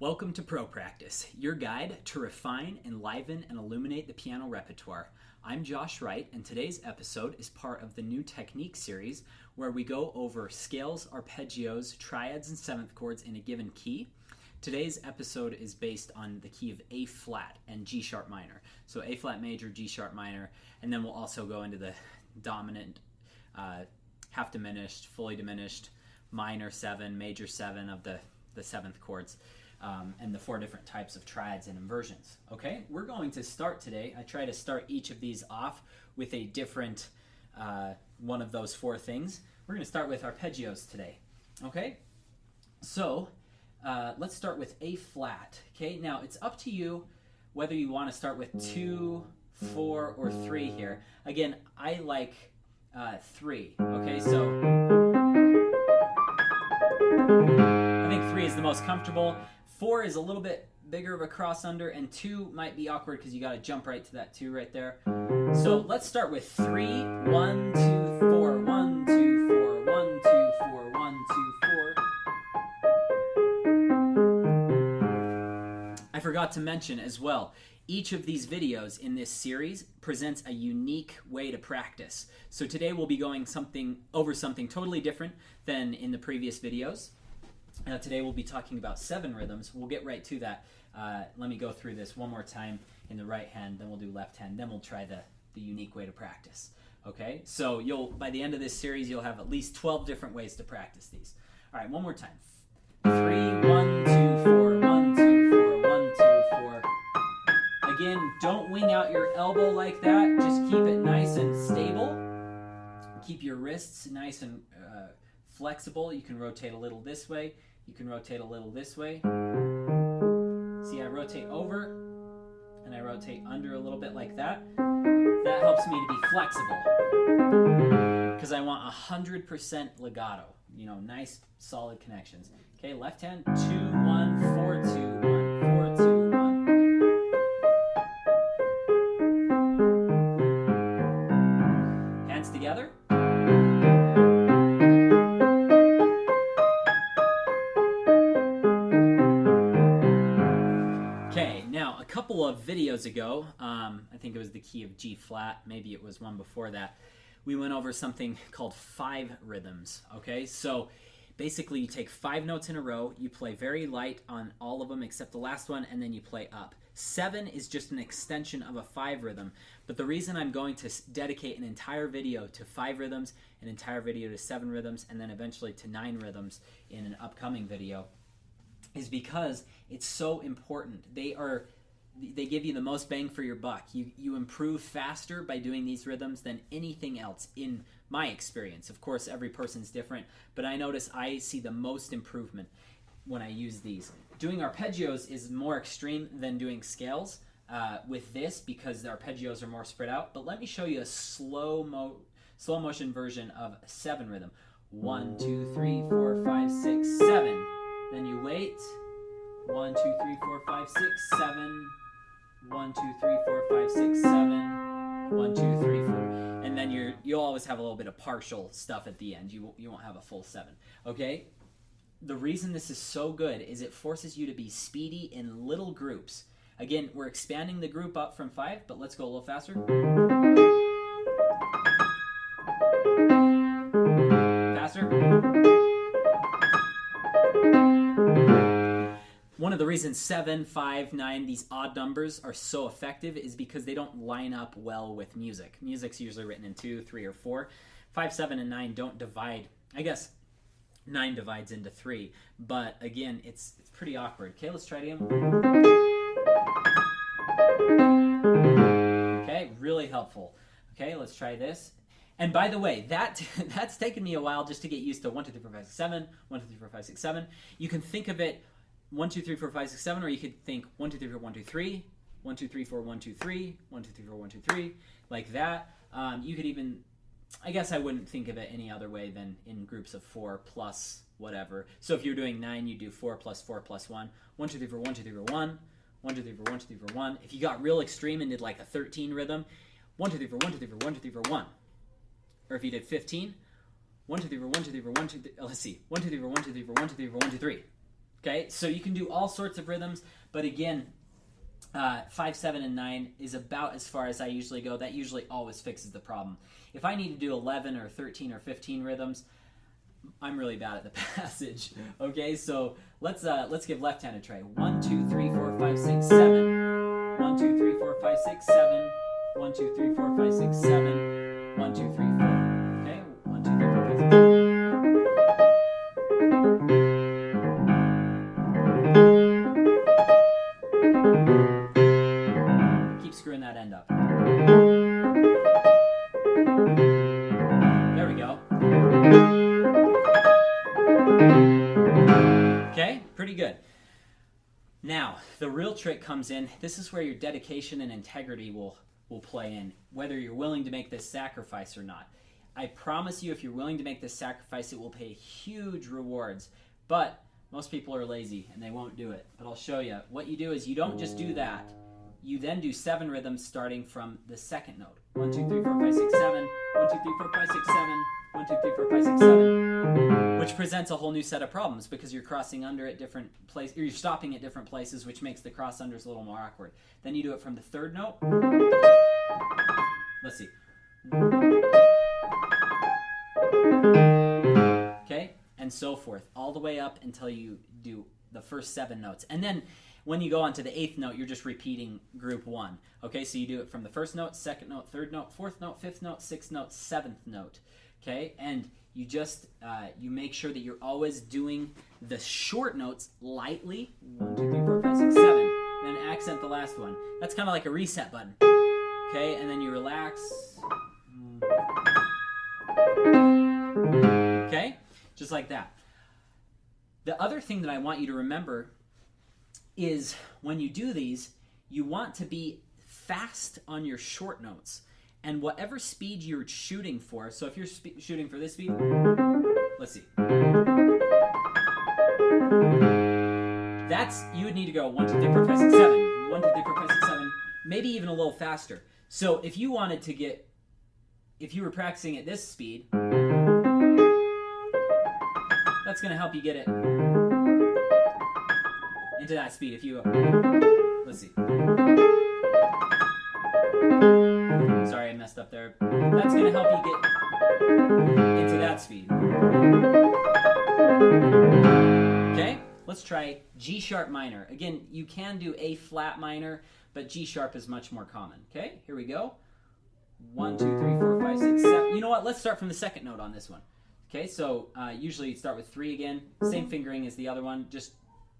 Welcome to Pro Practice, your guide to refine, enliven, and illuminate the piano repertoire. I'm Josh Wright, and today's episode is part of the new technique series where we go over scales, arpeggios, triads, and seventh chords in a given key. Today's episode is based on the key of A flat and G sharp minor. So A flat major, G sharp minor, and then we'll also go into the dominant, half diminished, fully diminished, minor 7, major 7 of the seventh chords. And the 4 different types of triads and inversions. Okay, we're going to start today. I try to start each of these off with a different one of those 4 things. We're going to start with arpeggios today. Okay, so let's start with A flat. Okay, now it's up to you whether you want to start with 2, 4, or 3 here. Again, I like 3. Okay, so I think 3 is the most comfortable. 4 is a little bit bigger of a cross under, and 2 might be awkward because you got to jump right to that 2 right there. So let's start with 3, 1, 2, 4, 1, 2, 4, 1, 2, 4, 1, 2, 4. I forgot to mention as well, each of these videos in this series presents a unique way to practice. So today we'll be going over something totally different than in the previous videos. Today we'll be talking about 7 rhythms. We'll get right to that. Let me go through this one more time in the right hand, then we'll do left hand, then we'll try the unique way to practice. Okay, so by the end of this series, you'll have at least 12 different ways to practice these. All right, one more time. 3, 1, 2, 4, 1, 2, 4, 1, 2, 4. Again, don't wing out your elbow like that. Just keep it nice and stable. Keep your wrists nice and flexible. You can rotate a little this way. You can rotate a little this way. See, I rotate over and I rotate under a little bit like that. That helps me to be flexible because I want 100% legato. You know, nice, solid connections. Okay, left hand, 2, 1, 4, 2, 1, 4, 2, 1. Hands together. A couple of videos ago, I think it was the key of G flat, maybe it was one before that, we went over something called 5 rhythms. Okay, so basically you take 5 notes in a row, you play very light on all of them except the last one, and then you play up. 7 is just an extension of a 5 rhythm, but the reason I'm going to dedicate an entire video to 5 rhythms, an entire video to 7 rhythms, and then eventually to 9 rhythms in an upcoming video is because it's so important. They give you the most bang for your buck. You improve faster by doing these rhythms than anything else in my experience. Of course, every person's different, but I notice I see the most improvement when I use these. Doing arpeggios is more extreme than doing scales with this because the arpeggios are more spread out, but let me show you a slow motion version of a 7 rhythm. 1, 2, 3, 4, 5, 6, 7. Then you wait. 1, 2, 3, 4, 5, 6, 7. 1, 2, 3, 4, 5, 6, 7. 1, 2, 3, 4. And then you'll always have a little bit of partial stuff at the end. You won't have a full 7. Okay? The reason this is so good is it forces you to be speedy in little groups. Again, we're expanding the group up from 5, but let's go a little faster. Faster. One of the reasons 7, 5, 9, these odd numbers are so effective is because they don't line up well with music. Music's usually written in 2, 3, or 4. 5, 7, and 9 don't divide. I guess 9 divides into 3, but again, it's pretty awkward. Okay, let's try it again. Okay, really helpful. Okay, let's try this. And by the way, that's taken me a while just to get used to 1, 2, 3, 4, 5, 6, 7, 1, 2, 3, 4, 5, 6, 7. You can think of it 1, 2, 3, 4, 5, 6, 7, or you could think 1, 2, 3, 4, 1, 2, 3, 1, 2, 3, 4, 1, 2, 3, 1, 2, 3, 4, 1, 2, 3, like that. You could even, I guess I wouldn't think of it any other way than in groups of 4 plus whatever. So if you're doing 9, you do 4 plus 4 plus 1. 1, 2, 3, 4, 1, 2, 3, 4, 1. 1, 2, 3, 4, 1, 2, 3, 4, 1. If you got real extreme and did like a 13 rhythm, 1, 2, 3, 4, 1, 2, 3, 4, 1, 2, 3, 4, 1. Or if you did 15, 1, 2, 3, 4, 1, 2, 3, 4, 1, 2, 3, let's see, 1, 2, 3, 4, 1, 2, 3, 4, 1, 2, 3, 4, 1, 2, 3. Okay, so you can do all sorts of rhythms, but again, 5, 7, and 9 is about as far as I usually go. That usually always fixes the problem. If I need to do 11 or 13 or 15 rhythms, I'm really bad at the passage. Okay, so let's give left hand a try. 1, 2, 3, 4, 5, 6, 7. 1, 2, 3, 4, 5, 6, 7. 1, 2, 3, 4, 5, 6, 7. 1, 2, 3, 4. Okay, 1, 2, 3, 4, 5, 6, 7. Keep screwing that end up. There we go. Okay, pretty good. Now, the real trick comes in. This is where your dedication and integrity will play in, whether you're willing to make this sacrifice or not. I promise you, if you're willing to make this sacrifice, it will pay huge rewards. But most people are lazy and they won't do it. But I'll show you. What you do is you don't just do that. You then do 7 rhythms starting from the second note. 1, 2, 3, 4, 5, 6, 7. 1, 2, 3, 4, 5, 6, 7. 1, 2, 3, 4, 5, 6, 7. Which presents a whole new set of problems because you're crossing under at different places, or you're stopping at different places, which makes the cross unders a little more awkward. Then you do it from the third note. Let's see. Okay, and so forth, all the way up until you do the first 7 notes. And then when you go on to the 8th note, you're just repeating group 1. Okay, so you do it from the first note, second note, third note, fourth note, fifth note, sixth note, 7th note. Okay, and you just you make sure that you're always doing the short notes lightly. 1, 2, 3, 4, 5, 6, 7. Then accent the last one. That's kind of like a reset button. Okay, and then you relax. Okay, just like that. The other thing that I want you to remember is when you do these, you want to be fast on your short notes. And whatever speed you're shooting for, so if you're shooting for this speed, let's see. That's, you would need to go 1, 2, 3, 4, 5, 6, 7. 1, 2, 3, 4, 5, 6, 7. Maybe even a little faster. So if you wanted to get, if you were practicing at this speed, that's going to help you get it into that speed. If you, let's see. Sorry, I messed up there. That's going to help you get into that speed. Okay, let's try G sharp minor. Again, you can do A flat minor, but G sharp is much more common. Okay, here we go. 1, 2, 3, 4, 5, 6, 7. You know what? Let's start from the second note on this one. Okay, so usually you start with 3 again. Same fingering as the other one. Just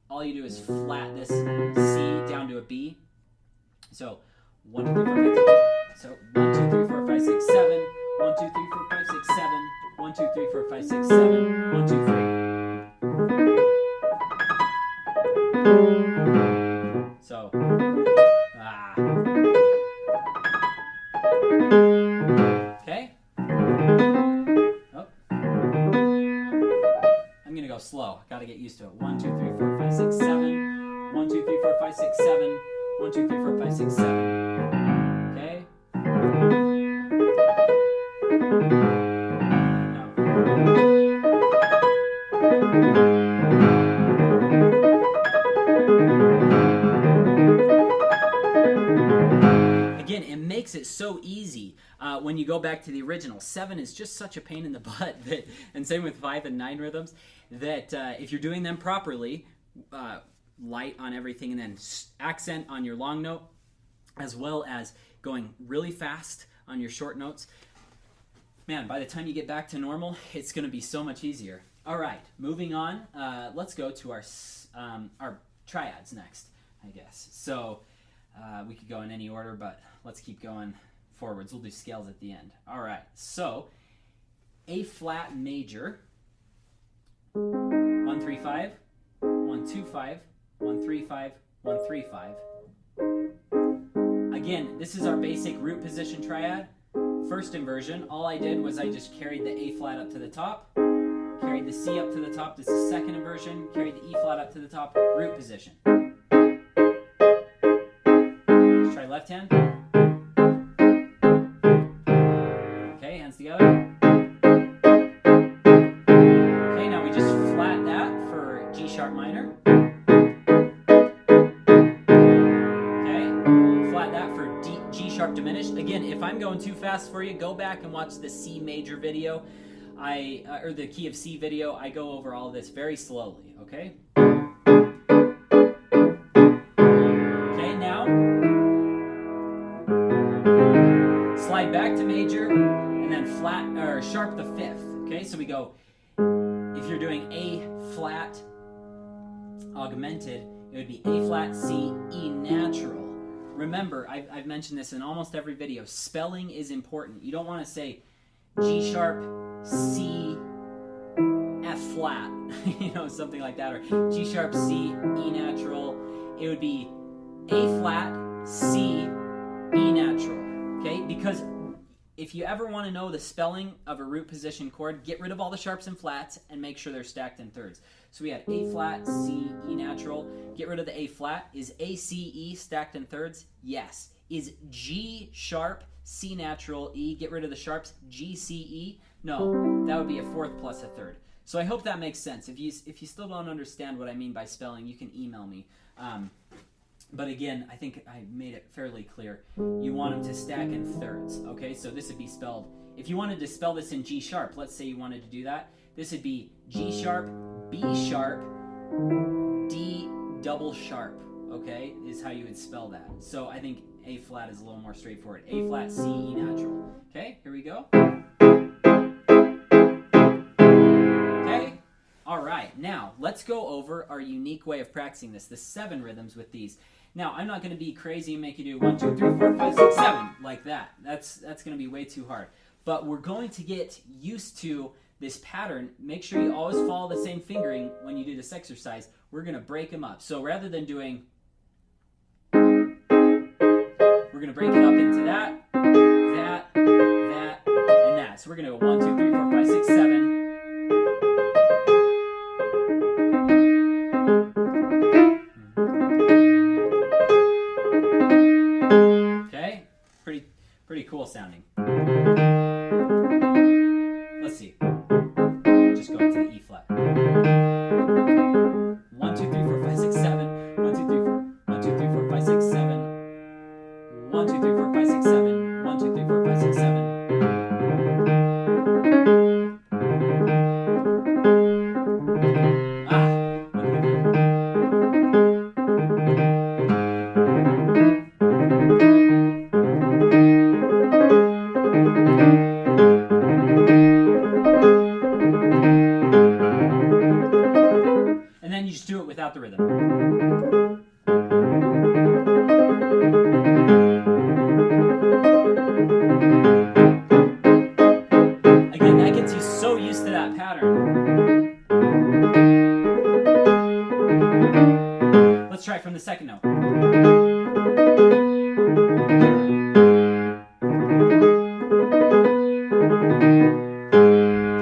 all you do is flat this C down to a B. So 1, 2, 3, 4, 5, 6. So 1, 2, 3, 4, 5, 6, 7. 1, 2, 3, 4, 5, 6, 7. 1, 2, 3, 4, 5, 6, 7. 1, 2, 3. So, okay. Oh. I'm gonna go slow. Gotta get used to it. 1, 2, 3, 4, 5, 6, 7. 1, 2, 3, 4, 5, 6, 7. 1, 2, 3, 4, 5, 6, 7. Okay. Again, it makes it so easy when you go back to the original. 7 is just such a pain in the butt, that, and same with 5 and 9 rhythms, that if you're doing them properly, light on everything and then accent on your long note, as well as going really fast on your short notes, man, by the time you get back to normal, it's going to be so much easier. All right, moving on. Let's go to our triads next, I guess. So we could go in any order, but let's keep going forwards. We'll do scales at the end. All right, so A flat major, 1, 3, 5, 1, 2, 5, 1, 3, 5, 1, 3, 5. Again, this is our basic root position triad. First inversion, all I did was I just carried the A flat up to the top, carried the C up to the top. This is second inversion, carried the E flat up to the top, root position. Let's try left hand. Okay, hands together. Okay, now we just flat that for G sharp sharp minor. Flat that for G sharp diminished. Again, if I'm going too fast for you, go back and watch the C major video, or the key of C video. I go over all this very slowly. Okay. Okay, now slide back to major and then flat or sharp the fifth. Okay, so we go. If you're doing A flat augmented, it would be A flat, C, E natural. Remember, I've mentioned this in almost every video. Spelling is important. You don't want to say G sharp, C, F flat, something like that, or G sharp, C, E natural. It would be A flat, C, E natural. Okay, because if you ever want to know the spelling of a root position chord, get rid of all the sharps and flats and make sure they're stacked in thirds. So we had A flat, C, E natural. Get rid of the A flat. Is A, C, E stacked in thirds? Yes. Is G sharp, C natural, E? Get rid of the sharps. G, C, E? No. That would be a fourth plus a third. So I hope that makes sense. If you still don't understand what I mean by spelling, you can email me. But again, I think I made it fairly clear. You want them to stack in thirds, okay? So this would be spelled, if you wanted to spell this in G sharp, let's say you wanted to do that, this would be G sharp, B sharp, D double sharp, okay, is how you would spell that. So I think A flat is a little more straightforward. A flat, C, E natural. Okay, here we go. Okay, all right. Now, let's go over our unique way of practicing this, the 7 rhythms with these. Now, I'm not going to be crazy and make you do 1, 2, 3, 4, 5, 6, 7 like that. That's going to be way too hard. But we're going to get used to this pattern. Make sure you always follow the same fingering when you do this exercise. We're going to break them up. So rather than doing, we're going to break it up into that, that, and that. So we're going to go 1, 2, 3, 4, 5, 6, 7. Pretty cool sounding. Let's see. Just go up to the E flat. 1, 2, 3, 4, 5, 6, 7. 1, 2, 3, 4. 1, 2, 3, 4, 5, 6, 7. 1, 2, 3, 4, 5, 6, 7. 1, 2, 3, 4, 5, 6, 7. Without the rhythm. Again, that gets you so used to that pattern. Let's try it from the second note.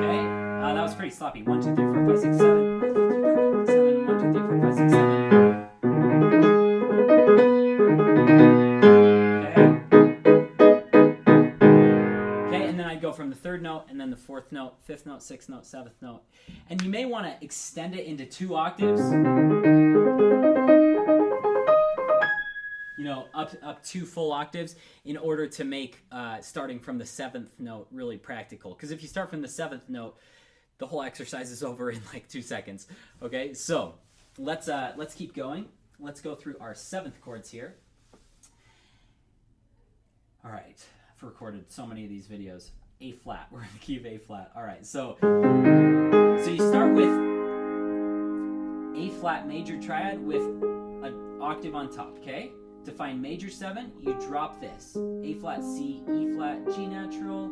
Okay, that was pretty sloppy. 1, 2, 3, 4, 5, 6, 7. From the third note, and then the fourth note, fifth note, sixth note, seventh note. And you may want to extend it into 2 octaves. Up 2 full octaves in order to make starting from the 7th note really practical. Because if you start from the 7th note, the whole exercise is over in like 2 seconds. Okay, so let's keep going. Let's go through our 7th chords here. All right, I've recorded so many of these videos. A flat. We're in the key of A flat. All right, so you start with A flat major triad with an octave on top. Okay. To find major 7, you drop this: A flat, C, E flat, G natural.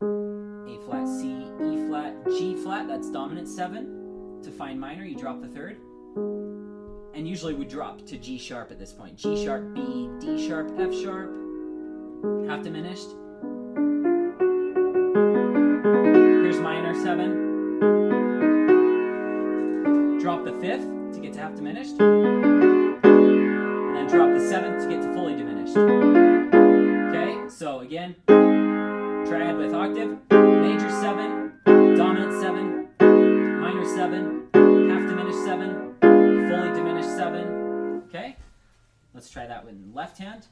A flat, C, E flat, G flat. That's dominant 7. To find minor, you drop the 3rd. And usually we drop to G sharp at this point. G sharp, B, D sharp, F sharp. Half diminished. Here's minor 7. Drop the 5th to get to half diminished. And then drop the 7th to get to fully diminished. Okay, so again, triad with octave, major 7, dominant 7, minor 7, half that with left hand.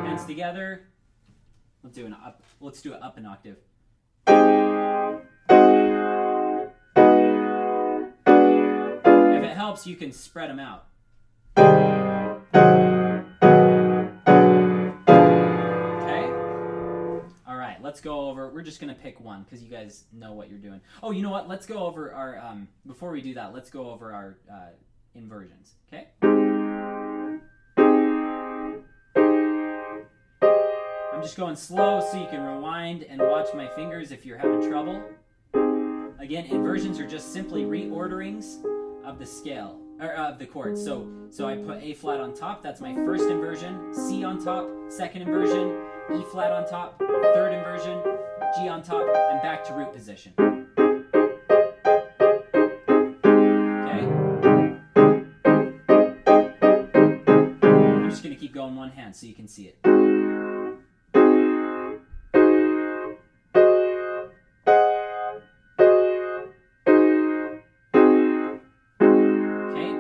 Hands together. Let's do it up an octave. If it helps, you can spread them out. Let's go over, we're just going to pick one because you guys know what you're doing. Oh, you know what? Let's go over our, before we do that, let's go over our inversions, okay? I'm just going slow so you can rewind and watch my fingers if you're having trouble. Again, inversions are just simply reorderings of the scale, or of the chords. So I put A flat on top, that's my first inversion, C on top, second inversion, E flat on top, third inversion, G on top, and back to root position. Okay? I'm just going to keep going one hand so you can see it. Okay?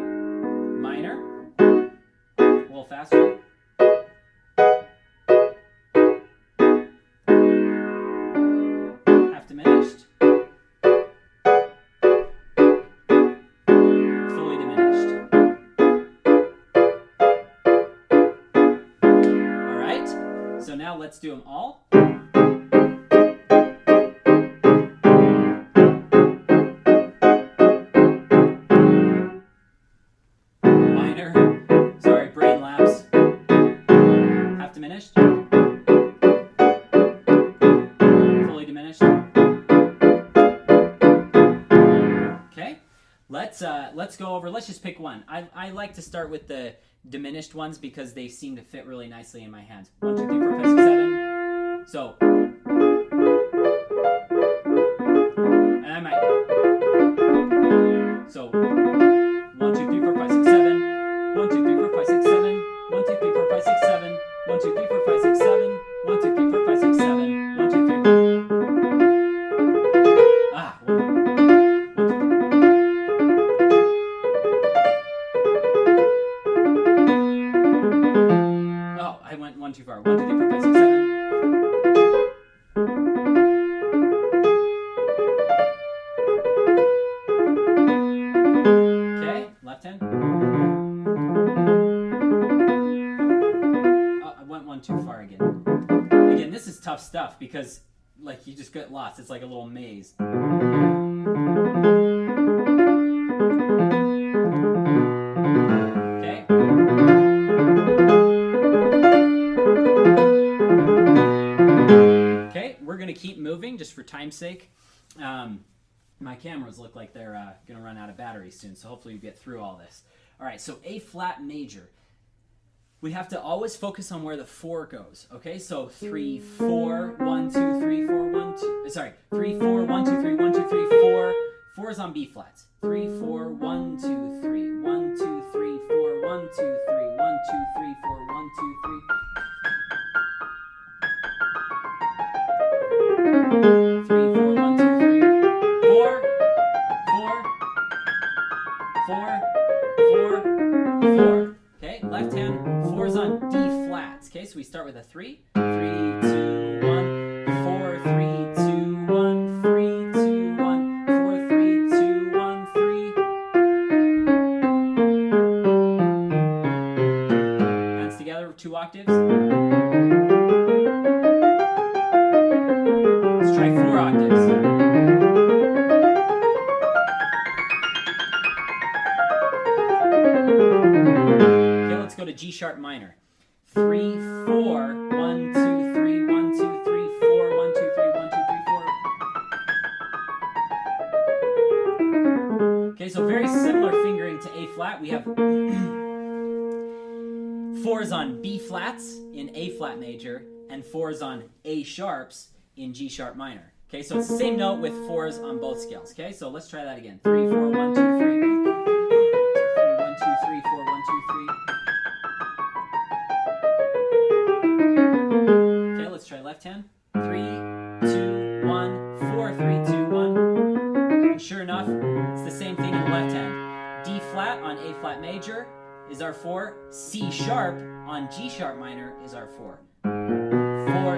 Minor. A little faster. Diminished, fully diminished. All right, so now let's do them all. Minor, sorry, brain lapse. Half diminished, fully diminished. Let's go over, let's just pick one. I like to start with the diminished ones because they seem to fit really nicely in my hands. 1, 2, 3, 4, 5, 6, 7. So, and I might. So, 1, 2, 3, 4, 5, 6, 7. 1, 2, 3, 4, 5, 6, 7. 1, 2, 3, 4, 5, 6, 7. 1, 2, 3, 4, 5, 6, 7. 1, 2, 3, 4, 5, 6, 7. 1, 2, 3. Ah, 1, 2, 3. I went one too far. 1, 2, 3, 4, 5, 6, 7. Okay, left hand. Oh, I went one too far again. Again, this is tough stuff because, like, you just get lost. It's like a little maze. Okay. Okay, we're going to keep moving just for time's sake. My cameras look like they're going to run out of battery soon, so hopefully we get through all this. All right, so A flat major. We have to always focus on where the 4 goes, okay? So 3, 4, 1, 2, 3, 4, 1, 2, sorry, 3, 4, 1, 2, 3, 1, 2, 3, 4. 4 is on B flats. 3, 4, 1, 2, 3, 1, 2, 3, 4, 1, 2, 3, 1, 2, 3, 4, 1, 2, 3. 3, 4, 1, 2, 3, 4, 4, 4, 4, 4. Okay, left hand, 4 is on D flats. Okay, so we start with a 3. 3, 2, 1, 4, 3, 2, 1, 3, 2, 1, 4, 3, 2, 1, 3. Hands together, 2 octaves. Let's try 4 octaves. Okay, let's go to G sharp minor. 3, 4, 1, 2, 3, 1, 2, 3, 4, 1, 2, 3, 1, 2, 3, 4. Okay, so very similar fingering to A flat. We have 4s on B flats in A flat major and 4s on A sharps in G sharp minor. Okay, so it's the same note with 4s on both scales. Okay, so let's try that again. 3, 4, 1, 2, 3. 1, 2, 3, 4, 1, 2, 3. Okay, let's try left hand. 3, 2, 1, 4, 3, 2, 1. sure enough, it's the same thing in the left hand. D flat on A flat major is our 4. C sharp on G sharp minor is our 4.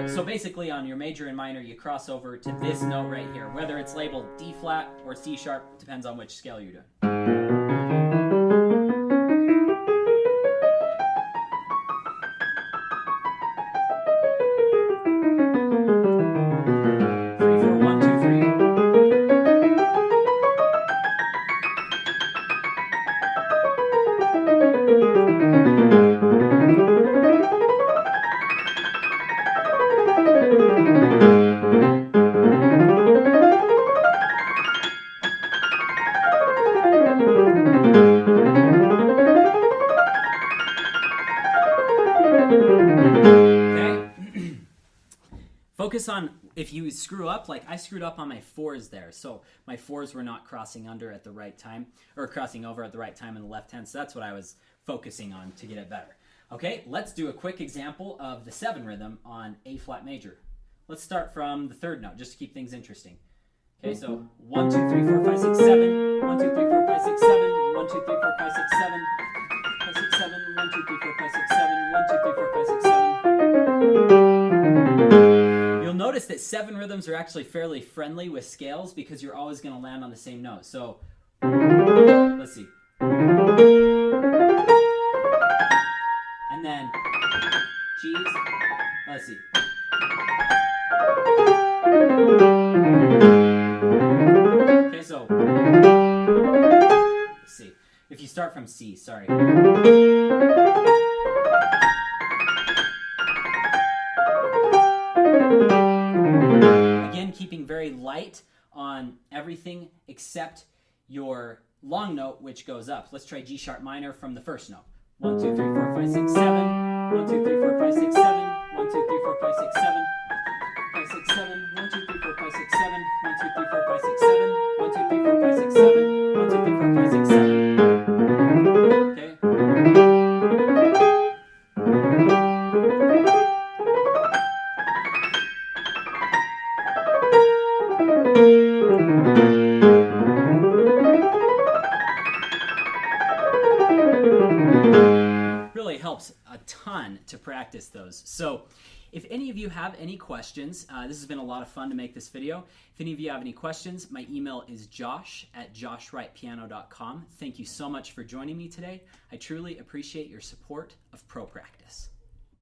So basically on your major and minor, you cross over to this note right here. Whether it's labeled D flat or C sharp, depends on which scale you're doing. Focus on if you screw up, like I screwed up on my 4s there. So my 4s were not crossing under at the right time, or crossing over at the right time in the left hand. So that's what I was focusing on to get it better. Okay, let's do a quick example of the 7 rhythm on A flat major. Let's start from the 3rd note, just to keep things interesting. Okay, so 1, 2, 3, 4, 5, 6, 7. 1, 2, 3, 4, 5, 6, 7. 1, 2, 3, 4, 5, 6, 7. 5, 6, 7. 1, 2, 3, 4, 5, 6, 7. 1, 2, 3, 4, 5, 6, 7. You'll notice that 7 rhythms are actually fairly friendly with scales because you're always going to land on the same note. So, let's see. And then G's. Let's see. Okay, so let's see. If you start from C, sorry. Again, keeping very light on everything except your long note, which goes up. Let's try G sharp minor from the 1st note. 1, 2, 3, 4, 5, 6, 7. 1, 2, 3, 4, 5, 6, 7. 1, 2, 3, 4, 5, 6, 7. 5, 6, 7. 1, 2, 3, 4, 5, 6, 7. 1, 2, 3, 4, 5, 6, 7. 1, 2, 3, 4, 5, 6, 7. 1, 2, 3, 4, 5, 6, 7. Okay. Really helps a ton to practice those. So if any of you have any questions, this has been a lot of fun to make this video. If any of you have any questions, my email is josh@joshwrightpiano.com. Thank you so much for joining me today. I truly appreciate your support of Pro Practice.